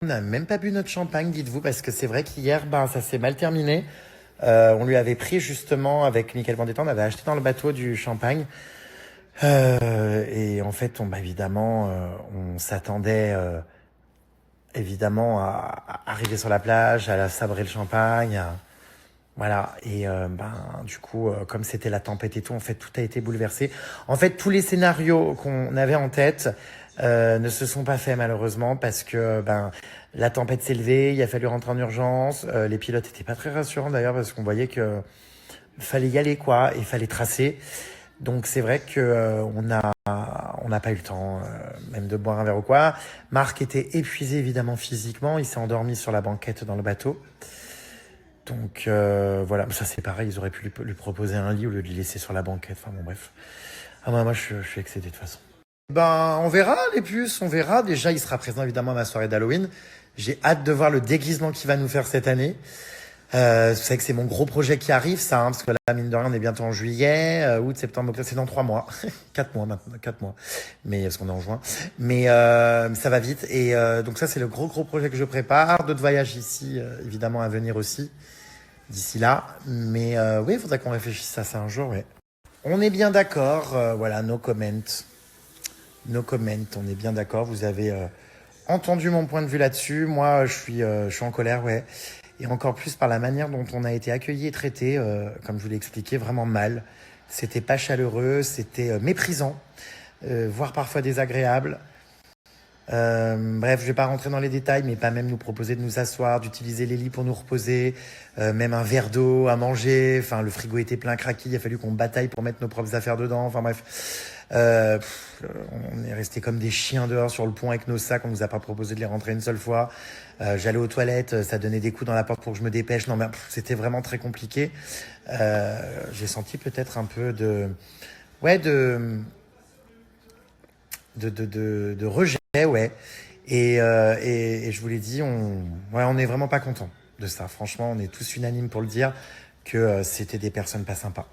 On n'a même pas bu notre champagne, dites-vous, parce que c'est vrai qu'hier, ça s'est mal terminé. On lui avait pris justement, avec Michael Vendetta, on avait acheté dans le bateau du champagne. Et en fait, évidemment, on s'attendait évidemment à arriver sur la plage, à sabrer le champagne. Voilà, et du coup, comme c'était la tempête et tout, en fait, tout a été bouleversé. En fait, tous les scénarios qu'on avait en tête ne se sont pas faits malheureusement parce que la tempête s'est levée, il a fallu rentrer en urgence. Les pilotes étaient pas très rassurants d'ailleurs parce qu'on voyait que fallait y aller quoi, et il fallait tracer. Donc c'est vrai que on n'a pas eu le temps, même de boire un verre ou quoi. Marc était épuisé évidemment physiquement, il s'est endormi sur la banquette dans le bateau. Donc voilà, ça c'est pareil, ils auraient pu lui proposer un lit au lieu de le laisser sur la banquette. Enfin bon bref. Ah moi je suis excédé de toute façon. On verra les puces, on verra. Déjà il sera présent évidemment à ma soirée d'Halloween. J'ai hâte de voir le déguisement qu'il va nous faire cette année. Vous savez que c'est mon gros projet qui arrive ça, parce que là mine de rien on est bientôt en juillet, août, septembre, octobre, c'est dans 3 mois. 4 mois maintenant, 4 mois. Mais parce qu'on est en juin. Mais ça va vite. Et donc ça c'est le gros projet que je prépare. D'autres voyages ici évidemment à venir aussi d'ici là. Mais oui, il faudrait qu'on réfléchisse à ça un jour, ouais. On est bien d'accord, voilà, no comment. No comment, on est bien d'accord. Vous avez entendu mon point de vue là-dessus. Moi, je suis en colère, ouais. Et encore plus par la manière dont on a été accueilli et traité, comme je vous l'ai expliqué, vraiment mal. C'était pas chaleureux, c'était méprisant, voire parfois désagréable. Bref, je vais pas rentrer dans les détails, mais pas même nous proposer de nous asseoir, d'utiliser les lits pour nous reposer, même un verre d'eau à manger. Enfin, le frigo était plein craqué, il a fallu qu'on bataille pour mettre nos propres affaires dedans. Enfin bref, on est resté comme des chiens dehors sur le pont avec nos sacs. On nous a pas proposé de les rentrer une seule fois. J'allais aux toilettes, ça donnait des coups dans la porte pour que je me dépêche. Non, mais c'était vraiment très compliqué. J'ai senti peut-être un peu de rejet, ouais. Et je vous l'ai dit, on est vraiment pas content de ça. Franchement, on est tous unanimes pour le dire que c'était des personnes pas sympas.